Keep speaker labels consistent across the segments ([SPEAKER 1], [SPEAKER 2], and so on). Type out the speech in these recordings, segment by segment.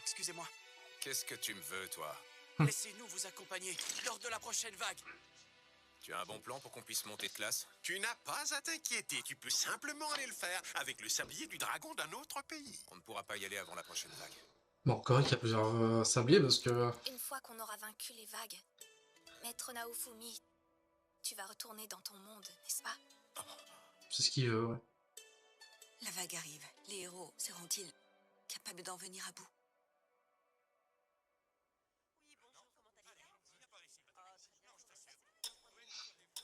[SPEAKER 1] excusez-moi.
[SPEAKER 2] Qu'est-ce que tu me veux, toi?
[SPEAKER 1] Laissez-nous vous accompagner lors de la prochaine vague.
[SPEAKER 2] Tu as un bon plan pour qu'on puisse monter de classe?
[SPEAKER 3] Tu n'as pas à t'inquiéter, tu peux simplement aller le faire avec le sablier du dragon d'un autre pays.
[SPEAKER 2] On ne pourra pas y aller avant la prochaine vague.
[SPEAKER 4] Bon, encore qu'il y a plusieurs sabliers parce que...
[SPEAKER 5] Une fois qu'on aura vaincu les vagues, Maître Naofumi, tu vas retourner dans ton monde, n'est-ce pas?
[SPEAKER 4] C'est ce qu'il veut, ouais.
[SPEAKER 6] La vague arrive. Les héros seront-ils capables d'en venir à bout?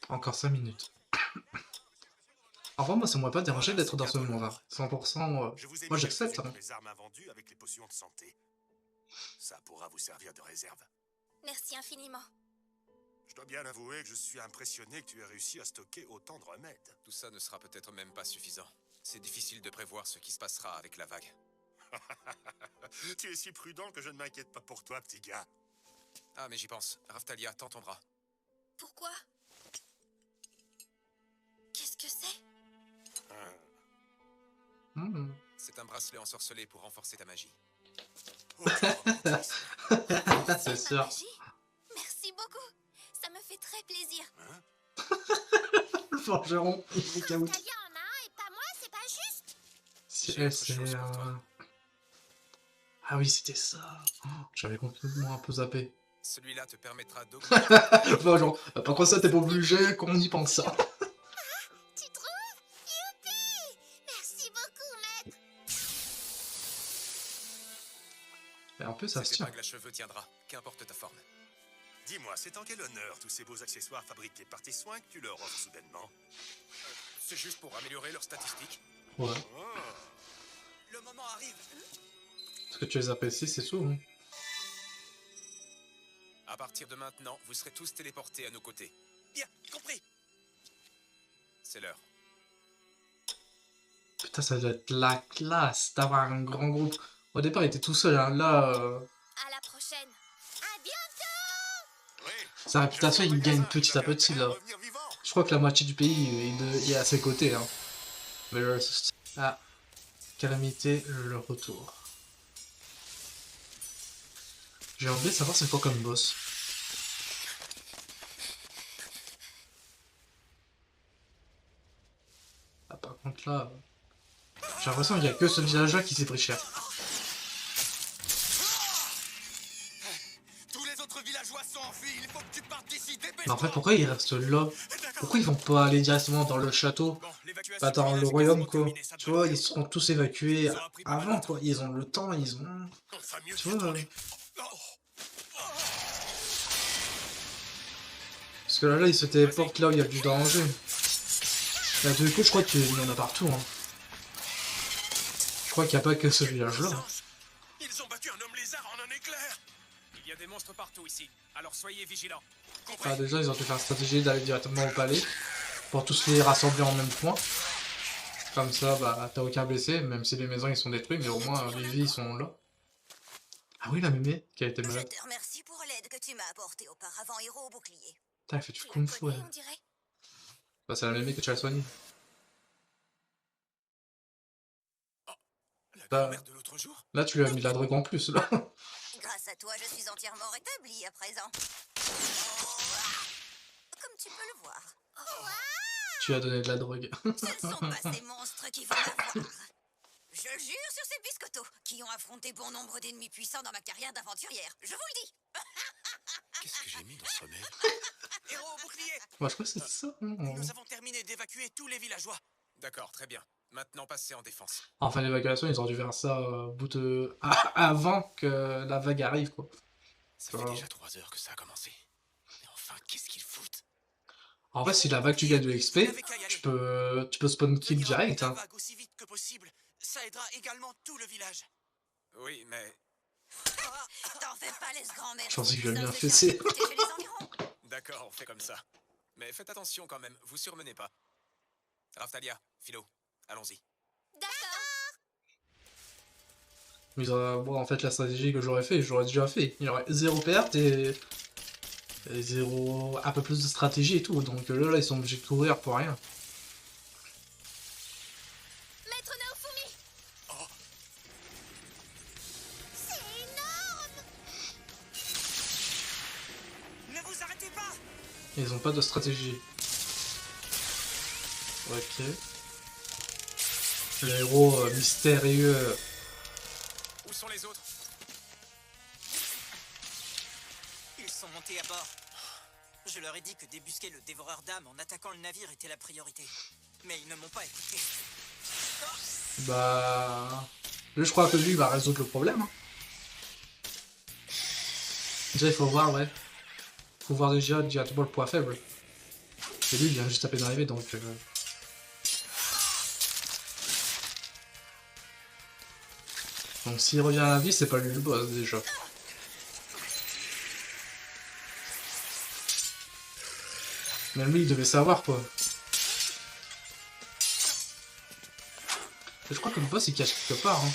[SPEAKER 4] Encore 5 minutes. Enfin, moi, ça m'aurait pas dérangé d'être dans ce monde-là. 100%,
[SPEAKER 3] Je vous ai
[SPEAKER 4] moi
[SPEAKER 3] mis
[SPEAKER 4] j'accepte.
[SPEAKER 3] quelques-unes
[SPEAKER 4] Hein.
[SPEAKER 3] de mes armes invendues avec les potions de santé. Ça pourra vous servir de réserve.
[SPEAKER 5] Merci infiniment.
[SPEAKER 3] Je dois bien avouer que je suis impressionné que tu aies réussi à stocker autant de remèdes.
[SPEAKER 2] Tout ça ne sera peut-être même pas suffisant. C'est difficile de prévoir ce qui se passera avec la vague.
[SPEAKER 3] Tu es si prudent que je ne m'inquiète pas pour toi, petit gars.
[SPEAKER 2] Ah, mais j'y pense. Raftalia, tends ton bras.
[SPEAKER 5] Pourquoi? Qu'est-ce que c'est?
[SPEAKER 2] C'est un bracelet ensorcelé pour renforcer ta magie.
[SPEAKER 4] C'est sûr.
[SPEAKER 5] Magie? Merci beaucoup. Ça me fait très plaisir.
[SPEAKER 4] Le forgeron, il est chaotique.
[SPEAKER 5] Talia en a un et pas moi, c'est pas juste.
[SPEAKER 4] C'est... Ah oui, c'était ça. Oh, j'avais complètement un peu zappé.
[SPEAKER 2] Celui-là te permettra d'augmenter...
[SPEAKER 4] Enfin, genre, par contre ça, t'es pas obligé qu'on y pense ça.
[SPEAKER 5] Tu trouves? Youpi! Merci beaucoup, maître.
[SPEAKER 4] Et en plus, ça se
[SPEAKER 2] Cette
[SPEAKER 4] tient.
[SPEAKER 2] épingle à cheveux tiendra, qu'importe ta forme.
[SPEAKER 3] Dis-moi, c'est en quel honneur tous ces beaux accessoires fabriqués par tes soins que tu leur offres soudainement?
[SPEAKER 2] C'est juste pour améliorer leurs statistiques.
[SPEAKER 4] Ouais.
[SPEAKER 3] Oh.
[SPEAKER 1] Le moment arrive.
[SPEAKER 4] Parce que tu les apprécies, c'est tout. Hein.
[SPEAKER 2] À partir de maintenant, vous serez tous téléportés à nos côtés.
[SPEAKER 1] Bien, compris.
[SPEAKER 2] C'est l'heure.
[SPEAKER 4] Putain, ça doit être la classe d'avoir un grand groupe. Au départ, il était tout seul. Hein. Là,
[SPEAKER 5] À la prochaine. À bientôt.
[SPEAKER 3] Oui.
[SPEAKER 4] sa réputation, il gagne petit à petit. Là.
[SPEAKER 3] Revenir vivant.
[SPEAKER 4] Je crois que la moitié du pays il est à ses côtés. Hein. Mais ah, Calamité, le retour. J'ai envie de savoir c'est quoi comme boss. Ah, par contre là, j'ai l'impression qu'il n'y a que ce village-là qui s'est pris cher.
[SPEAKER 1] Tous les autres villageois sont enfuis. Il faut que tu partes d'ici. Dépêche-toi.
[SPEAKER 4] Mais en fait, pourquoi ils restent là? Pourquoi ils vont pas aller directement dans le château?
[SPEAKER 1] Bon, l'évacuation
[SPEAKER 4] Pas dans
[SPEAKER 1] du
[SPEAKER 4] le
[SPEAKER 1] village est
[SPEAKER 4] royaume
[SPEAKER 1] quasiment
[SPEAKER 4] quoi.
[SPEAKER 1] terminée, ça
[SPEAKER 4] Tu
[SPEAKER 1] devrait
[SPEAKER 4] vois,
[SPEAKER 1] aller.
[SPEAKER 4] ils seront tous évacués avant quoi. Ils ont le temps, ils ont...
[SPEAKER 3] On fera mieux
[SPEAKER 4] Tu
[SPEAKER 3] d'y
[SPEAKER 4] vois,
[SPEAKER 3] retourner.
[SPEAKER 4] parce que là, ils se téléportent là où il y a du danger. Là, du coup, je crois qu'il y en a partout. Hein. Je crois qu'il n'y a pas que ce village-là.
[SPEAKER 1] Ils ont battu un homme lézard en un éclair.
[SPEAKER 2] Il y a des monstres partout ici, alors soyez vigilants.
[SPEAKER 1] Compris.
[SPEAKER 4] Ah, déjà, ils ont dû faire la stratégie d'aller directement au palais pour tous les rassembler en même point. Comme ça, bah, t'as aucun blessé, même si les maisons ils sont détruites, mais au moins les vies ils sont là. Ah oui, la mémé qui a été
[SPEAKER 6] Je
[SPEAKER 4] malade.
[SPEAKER 6] te remercie pour l'aide que tu m'as apportée auparavant, héros au bouclier.
[SPEAKER 4] Putain, elle fait du
[SPEAKER 5] Tu la
[SPEAKER 4] kung fu.
[SPEAKER 5] connais,
[SPEAKER 4] Elle.
[SPEAKER 5] on dirait.
[SPEAKER 4] Bah, c'est la mémé que tu as soignée.
[SPEAKER 1] La
[SPEAKER 4] Bah,
[SPEAKER 1] grand-mère de l'autre jour.
[SPEAKER 4] là, tu lui as mis de la drogue en plus, là.
[SPEAKER 6] Grâce à toi, je suis entièrement rétabli à présent. Comme tu peux le voir.
[SPEAKER 4] Tu lui as donné de la drogue.
[SPEAKER 6] Ce ne sont pas ces monstres qui vont m'avoir. Je jure sur ces biscottos qui ont affronté bon nombre d'ennemis puissants dans ma carrière d'aventurière. Je vous le dis.
[SPEAKER 2] Qu'est-ce que j'ai mis dans ce remède?
[SPEAKER 1] Héros au bouclier.
[SPEAKER 4] Moi, je crois que c'est ça. Hein.
[SPEAKER 1] Nous avons terminé d'évacuer tous les villageois.
[SPEAKER 2] D'accord, très bien. Maintenant, passez en défense.
[SPEAKER 4] Enfin, l'évacuation, ils ont dû faire ça bout de... avant que la vague arrive, quoi.
[SPEAKER 2] Ça fait
[SPEAKER 4] Voilà.
[SPEAKER 2] déjà 3 heures que ça a commencé. Mais enfin, qu'est-ce qu'ils foutent?
[SPEAKER 4] En vrai, si la vague tu gagnes de l'XP, tu peux spawn kill
[SPEAKER 1] Venir
[SPEAKER 4] direct.
[SPEAKER 1] arrêter la
[SPEAKER 4] Hein.
[SPEAKER 1] vague aussi vite que possible. Ça aidera également tout le village.
[SPEAKER 2] Oui, mais...
[SPEAKER 6] T'en fais pas, laisse grand-mère.
[SPEAKER 4] Je pensais qu'il
[SPEAKER 6] Nous
[SPEAKER 4] allait
[SPEAKER 6] sommes
[SPEAKER 4] bien fesser.
[SPEAKER 6] déterminés à protéger les environs.
[SPEAKER 2] D'accord, on fait comme ça. Mais faites attention quand même, vous surmenez pas. Raftalia, Philo, allons-y.
[SPEAKER 5] D'accord.
[SPEAKER 4] Mais bon, en fait, la stratégie que j'aurais fait, j'aurais déjà fait. Il y aurait 0 perte et 0... un peu plus de stratégie et tout. Donc là, ils sont obligés de courir pour rien.
[SPEAKER 5] Maître Naofumi.
[SPEAKER 1] Oh.
[SPEAKER 5] C'est
[SPEAKER 4] Ils ont pas de stratégie. Ok. Le héros mystérieux.
[SPEAKER 2] Où sont les autres?
[SPEAKER 1] Ils sont montés à bord. Je leur ai dit que débusquer le dévoreur d'âmes en attaquant le navire était la priorité. Mais ils ne m'ont pas écouté.
[SPEAKER 4] Bah... Lui, je crois que lui, il va résoudre le problème. Hein. Déjà, il faut voir, ouais. Faut voir déjà directement le point faible. Et lui, il vient juste à peine d'arriver, donc... Donc s'il revient à la vie, c'est pas lui le boss, déjà. Même lui, il devait savoir, quoi. Je crois que le boss, il cache quelque part, hein.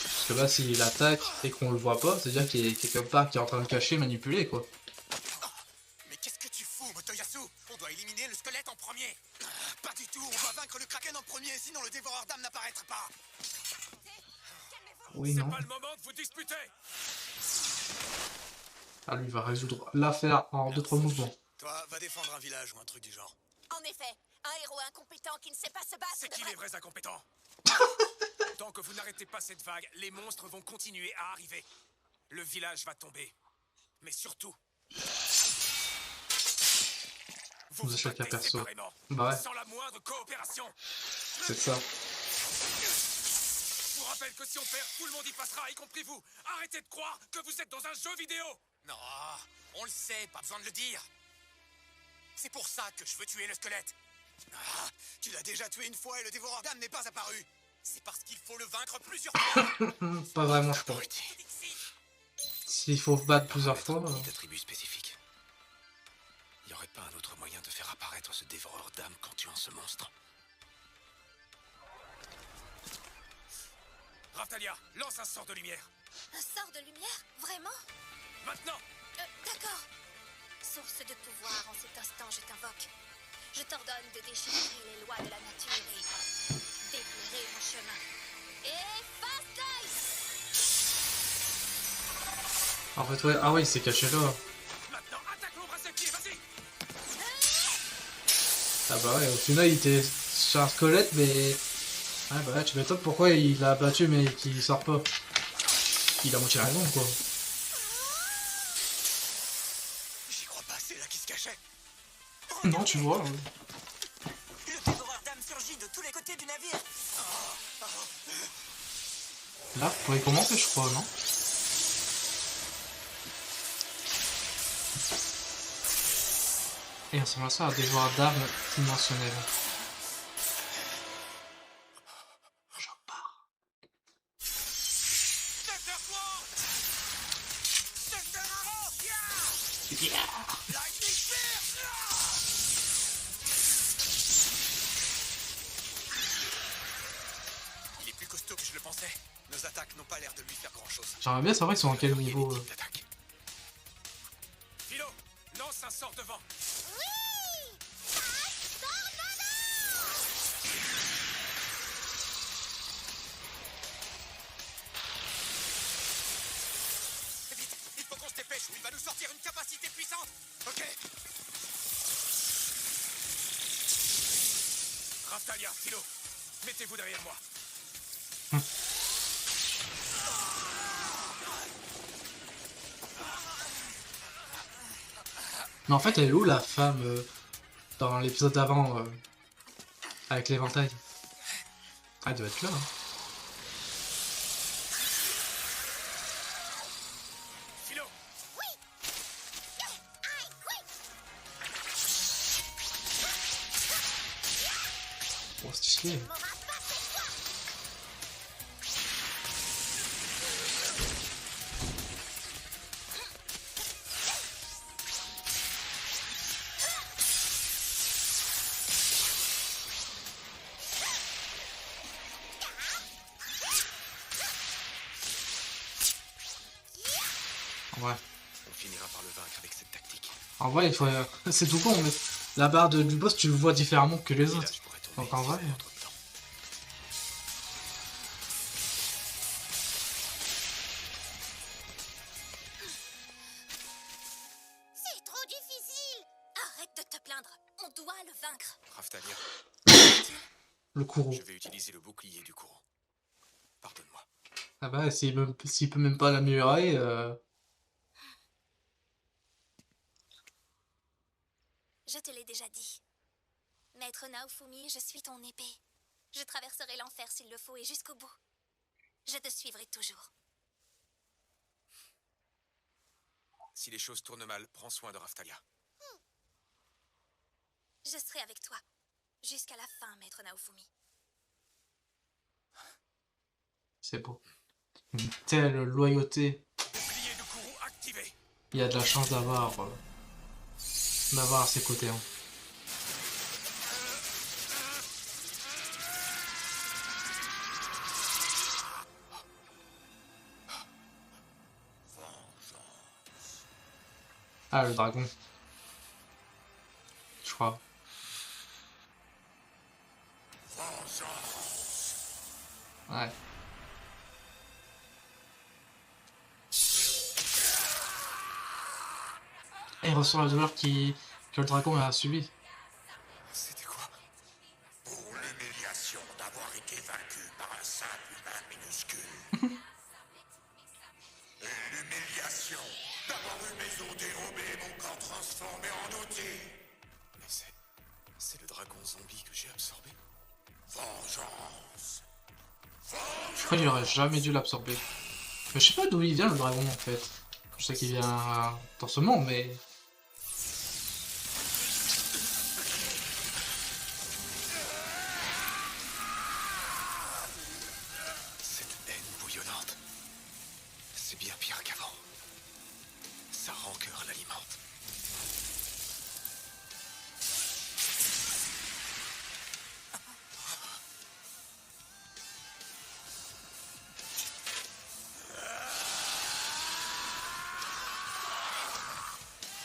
[SPEAKER 4] Parce que là, s'il attaque et qu'on le voit pas, c'est-à-dire qu'il est quelque part qui est en train de cacher, manipuler, quoi.
[SPEAKER 3] Mais qu'est-ce que tu fous, Motoyasu? On doit éliminer le squelette en premier. Pas du tout, on doit vaincre le Kraken en premier, sinon le dévoreur d'âme n'apparaîtra pas.
[SPEAKER 4] Oui,
[SPEAKER 2] C'est
[SPEAKER 4] non.
[SPEAKER 2] pas le moment de vous disputer.
[SPEAKER 4] Ah, lui, il va résoudre l'affaire en 2-3 mouvements.
[SPEAKER 3] Toi, va défendre un village ou un truc du genre.
[SPEAKER 6] En effet, un héros incompétent qui ne sait pas se battre
[SPEAKER 2] C'est qui
[SPEAKER 6] devrait...
[SPEAKER 2] les vrais incompétents? Tant que vous n'arrêtez pas cette vague, les monstres vont continuer à arriver. Le village va tomber. Mais surtout...
[SPEAKER 4] Vous achetez
[SPEAKER 2] battez
[SPEAKER 4] un perso.
[SPEAKER 2] séparément,
[SPEAKER 4] Bah ouais,
[SPEAKER 2] sans la moindre coopération.
[SPEAKER 4] c'est ça.
[SPEAKER 2] Je vous rappelle que si on perd, tout le monde y passera, y compris vous. Arrêtez de croire que vous êtes dans un jeu vidéo.
[SPEAKER 3] Non, on le sait, pas besoin de le dire. C'est pour ça que je veux tuer le squelette. Ah, tu l'as déjà tué une fois et le dévoreur d'âme n'est pas apparu. C'est parce qu'il faut le vaincre plusieurs fois.
[SPEAKER 4] Pas vraiment, je pense.
[SPEAKER 3] Abruti.
[SPEAKER 4] S'il faut battre plusieurs fois...
[SPEAKER 3] d'attributs spécifiques. Il n'y aurait pas un autre moyen de faire apparaître ce dévoreur d'âme qu'en tuant ce monstre.
[SPEAKER 2] Raftalia, lance un sort de lumière.
[SPEAKER 5] Un sort de lumière? Vraiment?
[SPEAKER 2] Maintenant.
[SPEAKER 5] D'accord. Source de pouvoir, en cet instant, je t'invoque. Je t'ordonne de déchiffrer les lois de la nature et d'éclairer mon chemin. Et fast life!
[SPEAKER 4] En fait, ouais, ah ouais, il s'est caché là.
[SPEAKER 2] Maintenant, attaque l'ombre à ses pieds, vas-y.
[SPEAKER 4] Ah bah ouais, au final, il était sur un squelette, mais... Ah bah ouais, tu m'étonnes pourquoi il l'a battu, mais qu'il sort pas. Il a moitié raison, quoi.
[SPEAKER 3] J'y crois pas, c'est là qui se cachait.
[SPEAKER 4] Non, tu vois.
[SPEAKER 1] Le dévoreur d'âmes surgit de tous les côtés du navire.
[SPEAKER 4] Là, vous pouvez commencer, je crois, non? Et on s'en ça à des joueurs d'armes dimensionnelles. Je repars.
[SPEAKER 3] Il est plus costaud que je le pensais. Nos attaques n'ont pas l'air de lui faire grand-chose.
[SPEAKER 4] J'aimerais bien savoir ils sont à quel niveau.
[SPEAKER 3] D'attaque.
[SPEAKER 2] Philo, lance un sort devant.
[SPEAKER 3] Vite, il faut qu'on se dépêche ou il va nous sortir une capacité puissante. Ok.
[SPEAKER 2] Raftalia, Philo, mettez-vous derrière moi.
[SPEAKER 4] Mais en fait, elle est où la femme dans l'épisode d'avant avec l'éventail? Ah, elle doit être là. Hein.
[SPEAKER 2] Philo,
[SPEAKER 4] Oh, c'est stylé. Ouais.
[SPEAKER 3] On finira par le vaincre avec cette tactique.
[SPEAKER 4] En vrai, il faut... c'est tout con, mais la barre du boss, tu le vois différemment que les
[SPEAKER 3] Et là,
[SPEAKER 4] autres.
[SPEAKER 3] je pourrais tomber
[SPEAKER 4] Donc en
[SPEAKER 3] si
[SPEAKER 4] vrai...
[SPEAKER 3] ça prend trop de temps.
[SPEAKER 4] Le Kuro.
[SPEAKER 2] Je vais utiliser le bouclier du Kuro. Pardonne-moi.
[SPEAKER 4] Ah bah, s'il peut même pas l'améliorer,
[SPEAKER 5] Je te l'ai déjà dit. Maître Naofumi, je suis ton épée. Je traverserai l'enfer s'il le faut et jusqu'au bout. Je te suivrai toujours.
[SPEAKER 2] Si les choses tournent mal, prends soin de Raftalia.
[SPEAKER 5] Je serai avec toi. Jusqu'à la fin, Maître Naofumi.
[SPEAKER 4] c'est beau. Une telle loyauté.
[SPEAKER 2] Bouclier du Kuro activé.
[SPEAKER 4] Il y a de la chance d'avoir à ses côtés. Hein. Ah, le dragon. Je crois. Ouais. Et il ressent la douleur que le dragon a subie.
[SPEAKER 2] C'était quoi?
[SPEAKER 3] Pour l'humiliation d'avoir été vaincu par un simple humain minuscule. Et l'humiliation d'avoir eu mes os dérobés et mon corps transformé en outil.
[SPEAKER 2] Mais c'est le dragon zombie que j'ai absorbé.
[SPEAKER 3] Vengeance.
[SPEAKER 4] Je crois qu'il aurait jamais dû l'absorber. Mais je sais pas d'où il vient le dragon en fait. Je sais qu'il vient dans ce monde, mais.
[SPEAKER 2] Cette haine bouillonnante, c'est bien pire qu'avant. Sa rancœur l'alimente.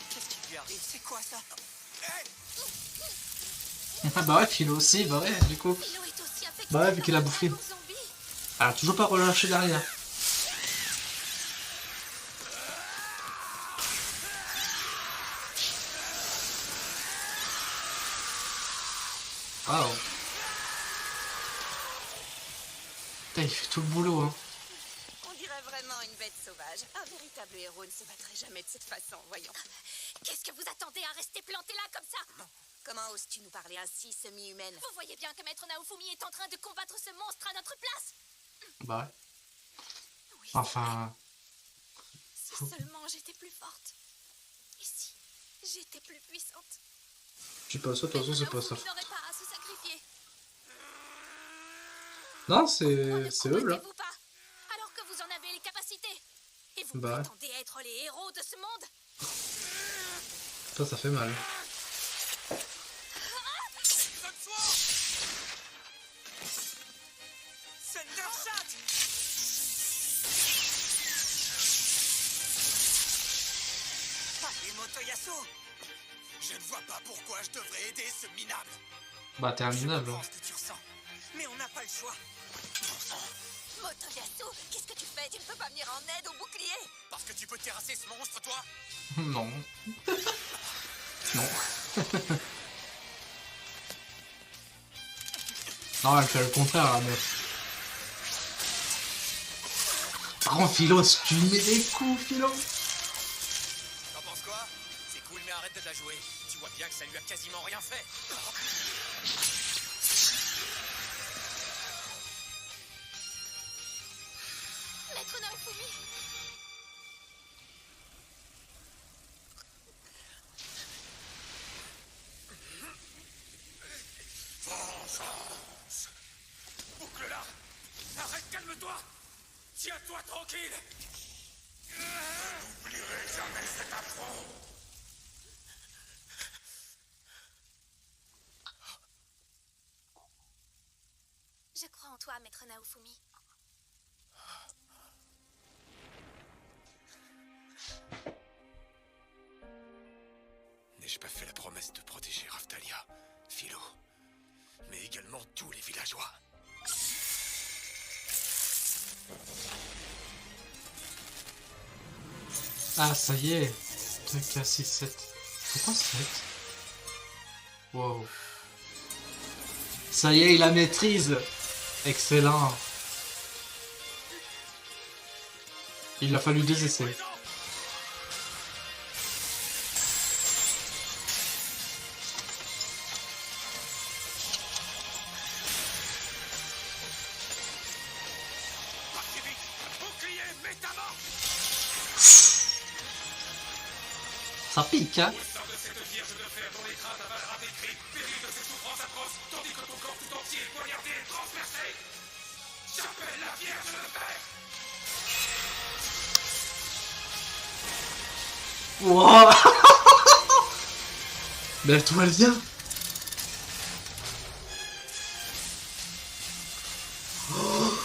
[SPEAKER 1] Qu'est-ce qui lui arrive? C'est quoi ça?
[SPEAKER 4] Ah bah ouais, Philo aussi, bah ouais, du coup.
[SPEAKER 5] Philo est aussi affecté
[SPEAKER 4] Bah ouais, vu
[SPEAKER 5] par
[SPEAKER 4] qu'il a
[SPEAKER 5] le
[SPEAKER 4] bouffé.
[SPEAKER 5] dragon zombie.
[SPEAKER 4] Elle a toujours pas relâché derrière. Waouh. Putain, il fait tout le boulot, hein.
[SPEAKER 6] On dirait vraiment une bête sauvage. Un véritable héros ne se battrait jamais de cette façon, voyons.
[SPEAKER 5] Qu'est-ce que vous attendez à rester planté là comme ça?
[SPEAKER 6] Comment oses-tu nous parler ainsi, semi-humaine?
[SPEAKER 5] Vous voyez bien que Maître Naofumi est en train de combattre ce monstre à notre place.
[SPEAKER 4] Bah ouais.
[SPEAKER 5] Oui,
[SPEAKER 4] Enfin.
[SPEAKER 5] si seulement j'étais plus forte. Et si j'étais plus puissante?
[SPEAKER 4] Tu peux ça, de toute façon, c'est pas ça.
[SPEAKER 5] Naofumi n'aurait pas à se sacrifier.
[SPEAKER 4] Non,
[SPEAKER 5] Pourquoi ne
[SPEAKER 4] c'est eux là.
[SPEAKER 5] combattez-vous pas? Alors que vous en avez les capacités. Et vous
[SPEAKER 4] Bah ouais.
[SPEAKER 5] prétendez être les héros de ce monde?
[SPEAKER 4] Ça fait mal.
[SPEAKER 1] Thundershot! Allez, Motoyasu!
[SPEAKER 3] Je ne vois pas pourquoi je devrais aider ce minable.
[SPEAKER 4] Bah t'es un minable.
[SPEAKER 1] Je comprends ce que tu ressens, mais on n'a pas le choix.
[SPEAKER 6] Motoyasu, qu'est-ce que tu fais? Tu ne peux pas venir en aide au bouclier?
[SPEAKER 3] Parce que tu peux terrasser ce monstre, toi?
[SPEAKER 4] Non. Non. Non, elle fait le contraire, la meuf. Par contre, Philo, tu lui mets des coups, Philo.
[SPEAKER 3] T'en penses quoi?
[SPEAKER 2] C'est cool, mais arrête de la jouer. Tu vois bien que ça lui a quasiment rien fait.
[SPEAKER 5] Maître Naofumi!
[SPEAKER 3] Vengeance.
[SPEAKER 2] Boucle-la. Arrête, calme-toi. Tiens-toi tranquille.
[SPEAKER 3] N'oublierai jamais cet affront.
[SPEAKER 5] Je crois en toi, Maître Naofumi.
[SPEAKER 2] N'ai-je pas fait la promesse de protéger Raftalia, Philo, mais également tous les villageois?
[SPEAKER 4] Ah, ça y est. 2, 4, 6, 7. Pourquoi 7? Wow. Ça y est, il la maîtrise. Excellent. Il a fallu 2 essais.
[SPEAKER 2] Parti vite. Bouclier, métamorphe.
[SPEAKER 4] Ça pique, hein?
[SPEAKER 2] Sors de cette vierge de fer dont l'écrase avalera tes cris, péris de ces souffrances atroces, tandis que ton corps tout entier est poignardé et transpercé. J'appelle la vierge de fer.
[SPEAKER 4] Wow. Mais d'où elle vient? Oh.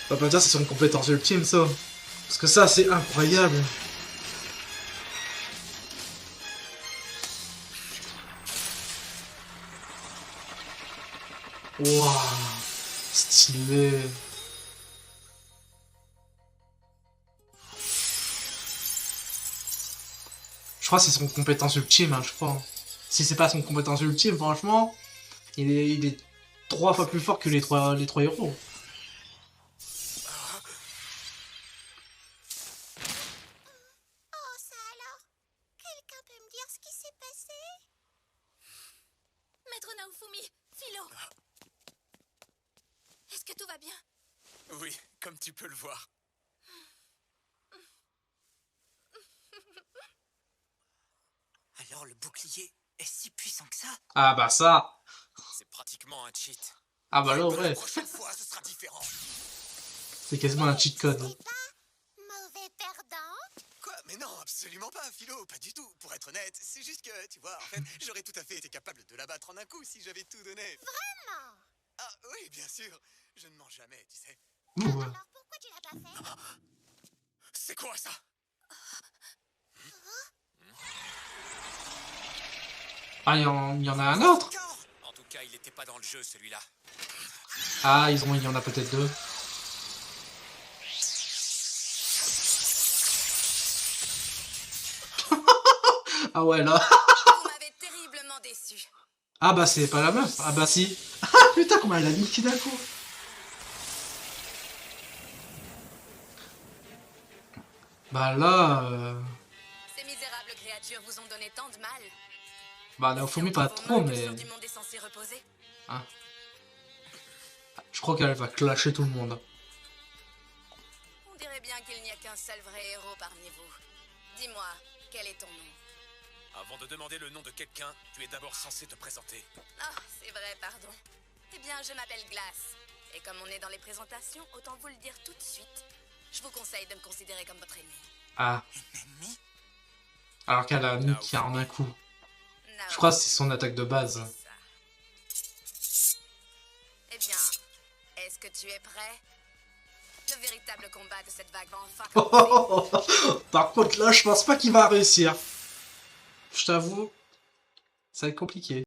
[SPEAKER 4] On va pas dire c'est son compétence ultime ça. Parce que ça c'est incroyable. Wow. Stylé. Je crois que c'est son compétence ultime, hein, je crois. Si c'est pas son compétence ultime, franchement, il est 3 fois plus fort que les trois héros.
[SPEAKER 5] Oh, ça alors? Quelqu'un peut me dire ce qui s'est passé? Maître Naofumi, Philo! Est-ce que tout va bien?
[SPEAKER 2] Oui, comme tu peux le voir.
[SPEAKER 1] Alors le bouclier est si puissant que ça?
[SPEAKER 4] Ah bah ça.
[SPEAKER 2] C'est pratiquement un cheat.
[SPEAKER 4] Ah bah là,
[SPEAKER 3] La
[SPEAKER 4] ouais.
[SPEAKER 3] prochaine fois, ce sera différent.
[SPEAKER 4] C'est quasiment un cheat code.
[SPEAKER 5] Mauvais perdant?
[SPEAKER 3] Quoi? Mais non, absolument pas, Philo, pas du tout. Pour être honnête, c'est juste que, tu vois, en fait, j'aurais tout à fait été capable de l'abattre en un coup si j'avais tout donné.
[SPEAKER 5] Vraiment?
[SPEAKER 3] Ah oui, bien sûr. Je ne mens jamais, tu sais.
[SPEAKER 4] Ouh.
[SPEAKER 5] Alors pourquoi tu l'as pas fait?
[SPEAKER 2] C'est quoi ça?
[SPEAKER 4] Ah, il y en a un autre?
[SPEAKER 2] En tout cas, il n'était pas dans le jeu, celui-là.
[SPEAKER 4] Ah, il y en a peut-être 2. Ah ouais, là.
[SPEAKER 6] Vous m'avez terriblement déçu.
[SPEAKER 4] Ah bah c'est pas la meuf. Ah bah si. Ah putain, comment elle a niqué d'un coup. Bah là...
[SPEAKER 6] Ces misérables créatures vous ont donné tant de mal.
[SPEAKER 4] Bah Naofumi pas trop, mais...
[SPEAKER 6] Du monde est censé reposer.
[SPEAKER 4] Je crois qu'elle va clasher tout le monde.
[SPEAKER 6] On dirait bien qu'il n'y a qu'un seul vrai héros parmi vous. Dis-moi, quel est ton nom?
[SPEAKER 2] Avant de demander le nom de quelqu'un, tu es d'abord censé te présenter.
[SPEAKER 6] Ah, c'est vrai, pardon. Eh bien, je m'appelle Glace. Et comme on est dans les présentations, autant vous le dire tout de suite. Je vous conseille de me considérer comme votre ennemi.
[SPEAKER 4] Ah.
[SPEAKER 1] Ennemi?
[SPEAKER 4] Alors qu'elle a niqué en un coup.
[SPEAKER 6] Naofumi,
[SPEAKER 4] Je crois que c'est son attaque de base.
[SPEAKER 6] c'est ça. Eh bien, est-ce que tu es prêt? Le véritable combat de cette vague va enfin commencer.
[SPEAKER 4] Par contre là, je pense pas qu'il va réussir. Je t'avoue, ça va être compliqué.